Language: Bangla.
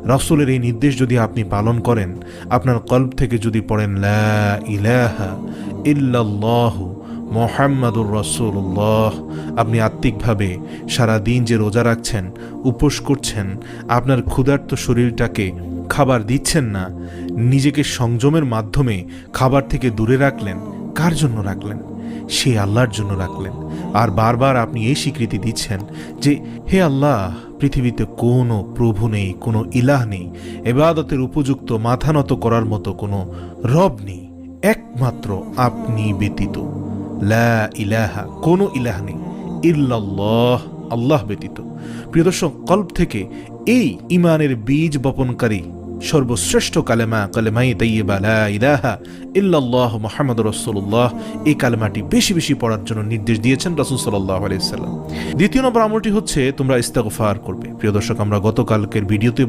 রাসূলের এই নির্দেশ যদি আপনি পালন করেন, আপনার কলব থেকে যদি পড়েন লা ইলাহা ইল্লাল্লাহু মুহাম্মাদুর রাসূলুল্লাহ, আপনি আত্মিকভাবে সারা দিন যে রোজা রাখছেন, উপোস করছেন, আপনার ক্ষুধার্ত শরীরটাকে খাবার দিচ্ছেন না, নিজেকে সংযমের মাধ্যমে খাবার থেকে দূরে রাখলেন, কার জন্য রাখলেন? সেই আল্লাহর জন্য রাখলেন। আর বারবার আপনি এই স্বীকৃতি দিচ্ছেন যে হে আল্লাহ, পৃথিবীতে কোনো প্রভু নেই, কোনো ইলাহ নেই, ইবাদতের উপযুক্ত মাথা নত করার মতো কোনো রব নেই, একমাত্র আপনি ব্যতীত। লা ইলাহা, কোনো ইলাহ নেই, ইল্লাল্লাহ, আল্লাহ ব্যতীত। প্রিয় দর্শক, কল্ব থেকে এই ইমানের বীজ বপনকারী সর্বশ্রেষ্ঠ কালেমা, কালেমায়ে তাইয়্যিবা লা ইলাহা ইল্লাল্লাহ মুহাম্মাদুর রাসূলুল্লাহ, এই কালেমাটি বেশি বেশি পড়ার জন্য নির্দেশ দিয়েছেন রাসূল সাল্লাল্লাহু আলাইহি ওয়াসাল্লাম। দ্বিতীয় নম্বর আমলটি হচ্ছে তোমরা ইস্তেগফার করবে। প্রিয় দর্শক, আমরা গতকালকের ভিডিওতে